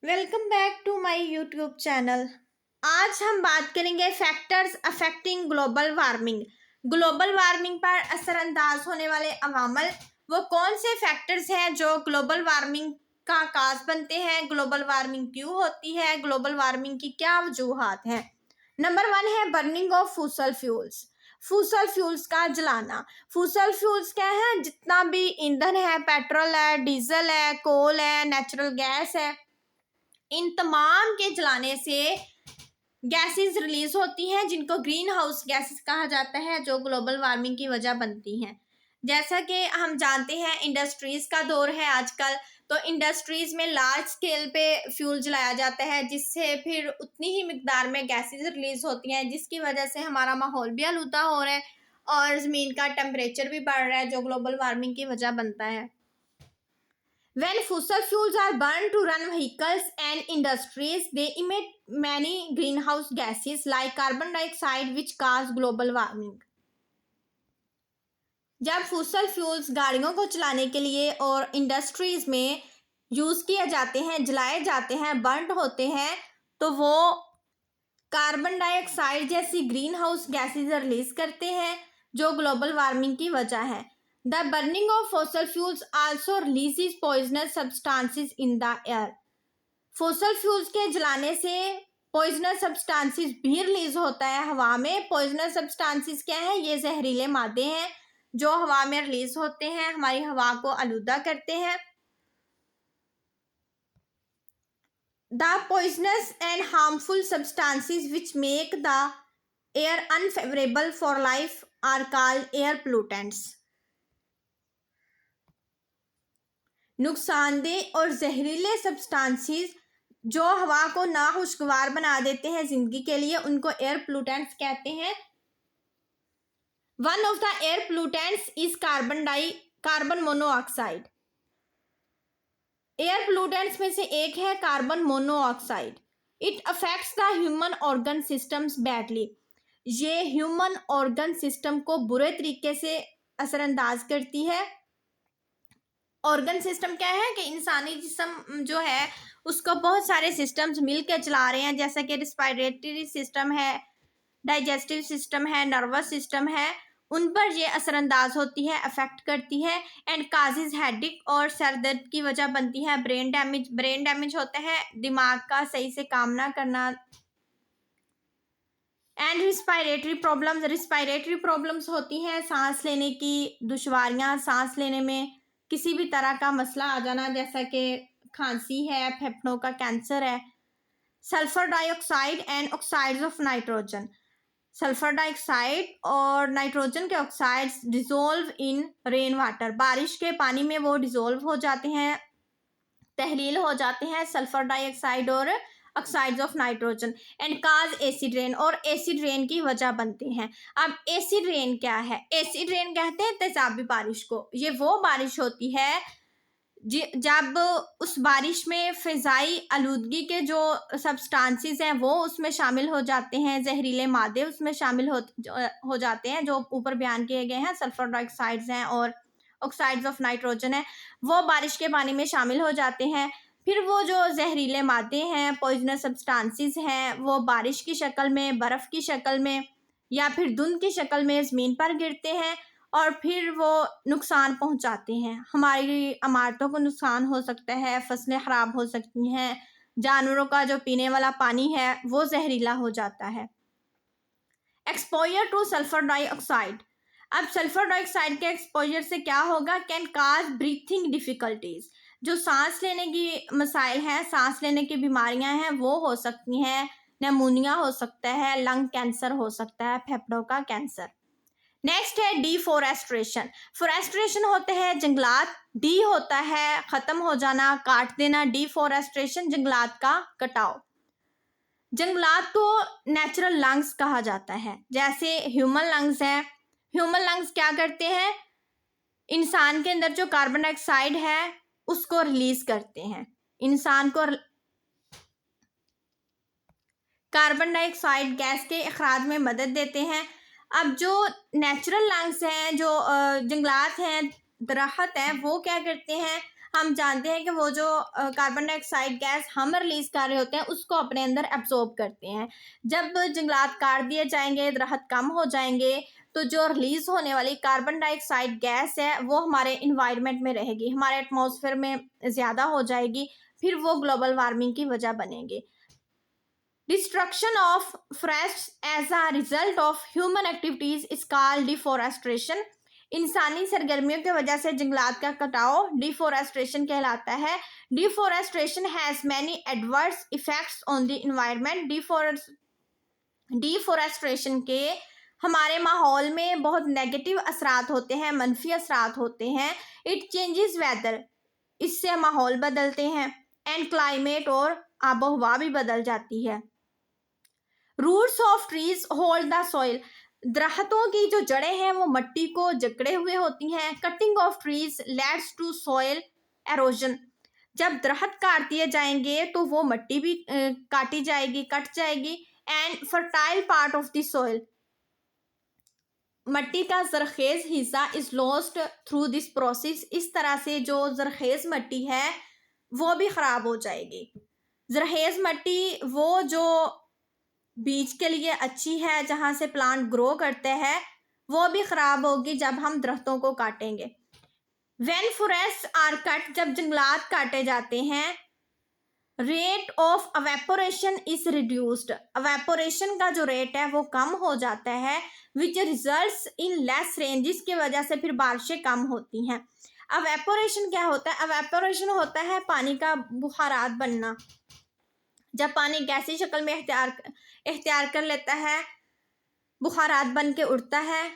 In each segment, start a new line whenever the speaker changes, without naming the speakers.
Welcome back to my YouTube channel. आज हम बात करेंगे factors affecting global warming. Global warming पर असरअंदाज होने वाले अवामल वो कौन से फैक्टर्स हैं जो ग्लोबल वार्मिंग का काज बनते हैं। ग्लोबल वार्मिंग क्यों होती है, ग्लोबल वार्मिंग की क्या वजूहात हैं। नंबर 1 है बर्निंग ऑफ फूसल फ्यूल्स। फूसल फ्यूल्स का जलाना। फूसल फ्यूल्स क्या है? जितना भी ईंधन है, पेट्रोल है, डीजल है, कोल है, नेचुरल गैस है, इन तमाम के जलाने से गैसेस रिलीज होती हैं जिनको ग्रीन हाउस गैसेस कहा जाता है, जो ग्लोबल वार्मिंग की वजह बनती हैं। जैसा कि हम जानते हैं इंडस्ट्रीज का दौर है आजकल, तो इंडस्ट्रीज में लार्ज स्केल पे फ्यूल जलाया जाता है जिससे फिर उतनी ही मिकदार में गैसेस रिलीज होती हैं, जिसकी वजह से हमारा माहौल भी आलूदा हो रहा है और ज़मीन का टेम्परेचर भी बढ़ रहा है, जो ग्लोबल वार्मिंग की वजह बनता है। When fossil fuels are burned to run vehicles and industries, they emit many greenhouse gases like carbon dioxide which cause global warming. जब फूसल फ्यूल्स गाड़ियों को चलाने के लिए और इंडस्ट्रीज में यूज़ किए जाते हैं, जलाए जाते हैं, बर्न होते हैं, तो वो कार्बन डाइऑक्साइड जैसी ग्रीन हाउस गैसेज रिलीज करते हैं जो ग्लोबल वार्मिंग की वजह है। The burning of fossil fuels also releases poisonous substances in the air. Fossil fuels के जलाने से पॉइजनस सब्सटेंसेस भी रिलीज होता है हवा में। पॉइजनस सब्सटेंसेस क्या है? ये जहरीले मादे हैं जो हवा में रिलीज होते हैं, हमारी हवा को आलूदा करते हैं। The poisonous and harmful substances which make the air unfavorable for life are called air pollutants. नुकसानदेह और जहरीले सब्सटेंसेस जो हवा को नाखुशगवार बना देते हैं जिंदगी के लिए, उनको एयर पोल्यूटेंट्स कहते हैं। One of the air pollutants is carbon monoxide. Air pollutants में से एक है carbon monoxide. It affects the human organ systems badly. ये ह्यूमन ऑर्गन सिस्टम को बुरे तरीके से असरअंदाज करती है। ऑर्गन सिस्टम क्या है कि इंसानी जिस्म जो है उसको बहुत सारे सिस्टम्स मिलकर चला रहे हैं, जैसे कि रिस्पायरेटरी सिस्टम है, डाइजेस्टिव सिस्टम है, नर्वस सिस्टम है, उन पर ये असरअंदाज होती है, अफेक्ट करती है एंड काजेज हेडिक और सर दर्द की वजह बनती है। ब्रेन डैमेज होता है, दिमाग का सही से काम ना करना। एंड रिस्पायरेटरी प्रॉब्लम्स होती हैं, सांस लेने की दुश्वारियाँ, सांस लेने में किसी भी तरह का मसला आ जाना, जैसा कि खांसी है, फेफड़ों का कैंसर है। Sulphur dioxide and oxides of nitrogen. Sulphur dioxide और नाइट्रोजन के oxides dissolve in rain water. बारिश के पानी में वो डिजोल्व हो जाते हैं, तहलील हो जाते हैं, सल्फर डाइऑक्साइड और oxides of nitrogen and cause acid rain, और एसिड रेन की वजह बनते हैं। अब एसिड रेन क्या है? एसिड रेन कहते हैं तेजाबी बारिश को। ये वो बारिश होती है जब उस बारिश में फ़िज़ाई आलूदगी के जो सब्सटेंसेस हैं वो उसमें शामिल हो जाते हैं, जहरीले मादे उसमें शामिल हो जाते हैं जो ऊपर बयान किए गए हैं, सल्फर डाइऑक्साइड्स हैं और ऑक्साइड्स ऑफ नाइट्रोजन है, वो बारिश के पानी में शामिल हो जाते हैं। फिर वो जो जहरीले मादे हैं, पॉइजनस सब्सटेंसेस हैं, वो बारिश की शक्ल में, बर्फ़ की शक्ल में या फिर धुंध की शक्ल में ज़मीन पर गिरते हैं और फिर वो नुकसान पहुंचाते हैं। हमारी इमारतों को नुकसान हो सकता है, फसलें ख़राब हो सकती हैं, जानवरों का जो पीने वाला पानी है वो जहरीला हो जाता है। Exposure two sulphur dioxide. अब सल्फर डाइऑक्साइड के एक्सपोजर से क्या होगा? Can cause breathing difficulties. जो सांस लेने की मसाइल हैं, सांस लेने की बीमारियां हैं, वो हो सकती हैं। नमूनिया हो सकता है, लंग कैंसर हो सकता है, फेफड़ों का कैंसर। नेक्स्ट है डिफोरेस्ट्रेशन। फोरेस्ट्रेशन होते हैं जंगलात, डी होता है ख़त्म हो जाना, काट देना, डिफोरेस्ट्रेशन जंगलात का कटाव। जंगलात को नेचुरल लंग्स कहा जाता है, जैसे ह्यूमन लंग्स हैं। ह्यूमन लंग्स क्या करते हैं? इंसान के अंदर जो कार्बन डाइऑक्साइड है उसको रिलीज करते हैं, इंसान को कार्बन डाइऑक्साइड गैस के अखराज में मदद देते हैं। अब जो नेचुरल लंग्स हैं, जो जंगलात हैं, दरख्त हैं, वो क्या करते हैं? हम जानते हैं कि वो जो कार्बन डाइऑक्साइड गैस हम रिलीज कर रहे होते हैं उसको अपने अंदर एब्जॉर्ब करते हैं। जब जंगलात काट दिए जाएंगे, दरख्त कम हो जाएंगे, तो जो रिलीज होने वाली कार्बन डाइऑक्साइड गैस है वो हमारे इन्वायरमेंट में रहेगी, हमारे एटमॉस्फेयर में ज़्यादा हो जाएगी, फिर वो ग्लोबल वार्मिंग की वजह बनेगी। Destruction of forest as a result of human activities is called deforestation. इंसानी सरगर्मियों की वजह से जंगलात का कटाव डिफोरेस्ट्रेशन कहलाता है। Deforestation has many adverse effects on the environment. Deforestation के हमारे माहौल में बहुत नेगेटिव असरात होते हैं, मनफी असरात होते हैं। इट चेंजेस वेदर, इससे माहौल बदलते हैं, एंड क्लाइमेट, और आबो हवा भी बदल जाती है। Roots of trees hold the soil, दरख्तों की जो जड़ें हैं वो मट्टी को जकड़े हुए होती हैं। Cutting off trees leads to soil erosion, जब दरख्त काट दिए जाएंगे तो वो मट्टी भी काटी जाएगी, कट जाएगी। And fertile part of the soil, मट्टी का जरखेज हिस्सा is lost through this process, इस तरह से जो जरखेज मट्टी है वो भी खराब हो जाएगी। जरखेज मट्टी वो जो बीज के लिए अच्छी है, जहाँ से प्लांट ग्रो करते हैं, वो भी खराब होगी जब हम दरख्तों को काटेंगे। व्हेन फॉरेस्ट आर कट, जब जंगलात काटे जाते हैं, rate of evaporation is reduced, evaporation का जो रेट है वो कम हो जाता है, which results in less rain, जिसकी वजह से फिर बारिशें कम होती हैं। अवेपोरेशन क्या होता है? अवेपोरेशन होता है पानी का बुखारात बनना, जब पानी गैसी शक्ल में इख्तियार कर लेता है, बुखारात बन के उड़ता है,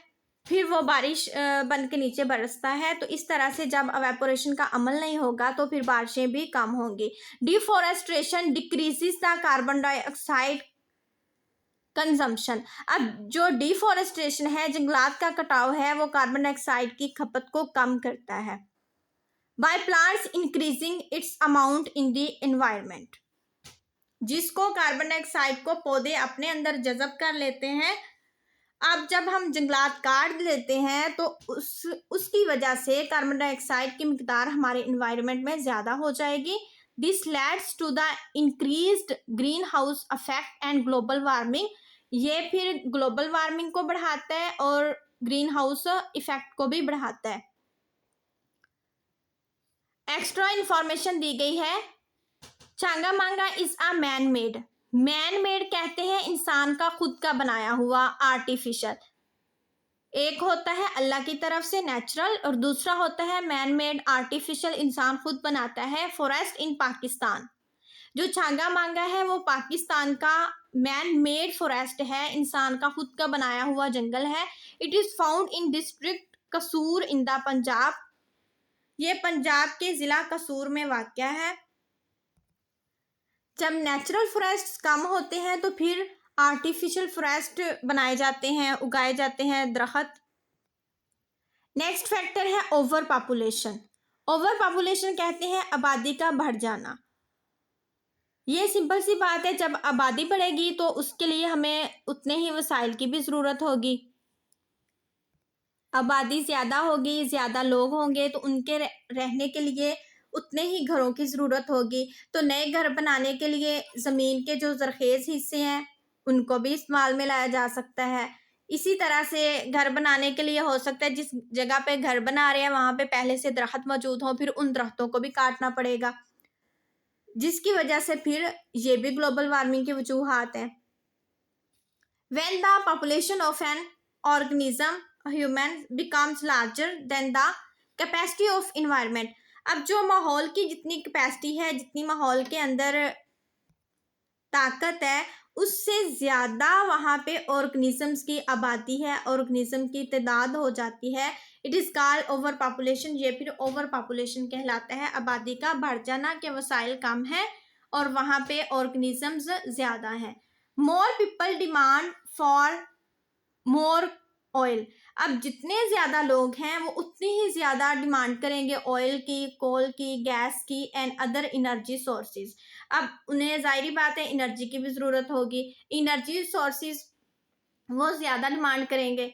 फिर वो बारिश बन के नीचे बरसता है। तो इस तरह से जब अवेपोरेशन का अमल नहीं होगा तो फिर बारिशें भी कम होंगी। Deforestation decreases the carbon dioxide consumption, अब जो डिफोरेस्ट्रेशन है, जंगलात का कटाव है, वो कार्बन डाइऑक्साइड की खपत को कम करता है। By plants increasing its amount in the environment, जिसको कार्बन डाइऑक्साइड को पौधे अपने अंदर जज़ब कर लेते हैं। अब जब हम जंगलात काट लेते हैं तो उसकी वजह से कार्बन डाइऑक्साइड की मिकदार हमारे इन्वायरमेंट में ज़्यादा हो जाएगी। This leads to the increased greenhouse effect and global warming, ये फिर ग्लोबल वार्मिंग को बढ़ाता है और ग्रीन हाउस इफेक्ट को भी बढ़ाता है। एक्स्ट्रा इंफॉर्मेशन दी गई है। चांगा मांगा is a man made, man made कहते हैं इंसान का खुद का बनाया हुआ, आर्टिफिशियल। एक होता है अल्लाह की तरफ से नेचुरल, और दूसरा होता है मैन मेड, आर्टिफिशियल, इंसान खुद बनाता है। फॉरेस्ट इन पाकिस्तान, जो छांगा मांगा है वो पाकिस्तान का मैन मेड फॉरेस्ट है, इंसान का खुद का बनाया हुआ जंगल है। It is found in district कसूर इन द पंजाब, ये पंजाब के ज़िला कसूर में वाक़या है। जब नेचुरल फॉरेस्ट कम होते हैं तो फिर आर्टिफिशियल फॉरेस्ट बनाए जाते हैं, उगाए जाते हैं दरख्त। नेक्स्ट फैक्टर है ओवर पॉपुलेशन। ओवर पॉपुलेशन कहते हैं आबादी का बढ़ जाना। ये सिंपल सी बात है, जब आबादी बढ़ेगी तो उसके लिए हमें उतने ही वसाइल की भी ज़रूरत होगी। आबादी ज़्यादा होगी, ज़्यादा लोग होंगे तो उनके रहने के लिए उतने ही घरों की ज़रूरत होगी। तो नए घर बनाने के लिए ज़मीन के जो ज़रखेज़ हिस्से हैं उनको भी इस्तेमाल में लाया जा सकता है। इसी तरह से घर बनाने के लिए हो सकता है जिस जगह पे घर बना रहे हैं वहाँ पे पहले से दरख्त मौजूद हों, फिर उन दरख्तों को भी काटना पड़ेगा, जिसकी वजह से फिर ये भी ग्लोबल वार्मिंग की वजूहात हैं। When the population of an organism, a human, becomes larger than the capacity of environment, अब जो माहौल की जितनी कैपेसिटी है, जितनी माहौल के अंदर ताकत है, उससे ज़्यादा वहाँ पे ऑर्गेनिजम्स की आबादी है, ऑर्गेनिज्म की तादाद हो जाती है। It is called over population, ये फिर ओवर पॉपुलेशन कहलाता है। आबादी का बढ़ जाना के वसाइल कम है और वहाँ पे ऑर्गेनिजम्स ज़्यादा हैं। More people demand for more oil, अब जितने ज़्यादा लोग हैं वो उतनी ही ज़्यादा डिमांड करेंगे ऑयल की, कोल की, गैस की एंड अदर एनर्जी सोर्सेज। अब उन्हें ज़ाहिरी बात है एनर्जी की भी ज़रूरत होगी, एनर्जी सोर्सेज वो ज़्यादा डिमांड करेंगे।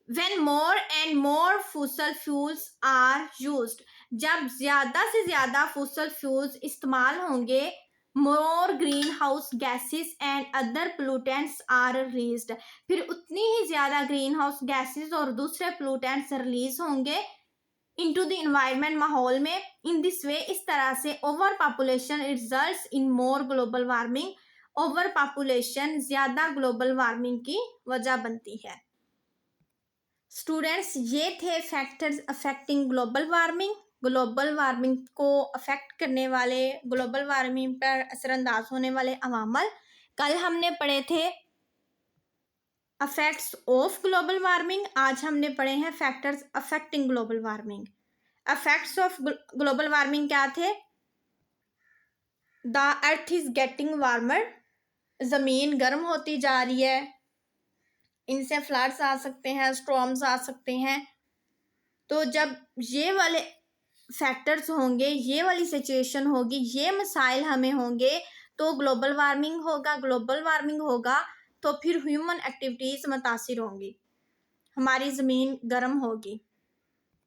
When more and more fossil fuels are used, जब ज़्यादा से ज़्यादा फॉसिल फ्यूल्स इस्तेमाल होंगे, more greenhouse gases and other pollutants are released, फिर उतनी ही ज़्यादा ग्रीन हाउस गैसेस और दूसरे पोल्यूटेंट्स रिलीज होंगे इनटू द इन्वायरमेंट, माहौल में। इन दिस वे, इस तरह से overpopulation results in more global warming, overpopulation ज़्यादा ग्लोबल वार्मिंग की वजह बनती है। स्टूडेंट्स, ये थे factors affecting global warming, global warming को अफेक्ट करने वाले, ग्लोबल वार्मिंग पर असरअंदाज होने वाले अवामल। कल हमने पढ़े थे अफेक्ट्स ऑफ ग्लोबल वार्मिंग, आज हमने पढ़े हैं factors affecting global warming. Affects of global warming क्या थे? The earth is getting warmer, ज़मीन गर्म होती जा रही है, इनसे फ्लड्स आ सकते हैं, स्टॉर्म्स आ सकते हैं। तो जब ये वाले फैक्टर्स होंगे, ये वाली सिचुएशन होगी, ये मसाइल हमें होंगे, तो ग्लोबल वार्मिंग होगा। ग्लोबल वार्मिंग होगा तो फिर ह्यूमन एक्टिविटीज़ मुतासिर होंगी, हमारी ज़मीन गर्म होगी।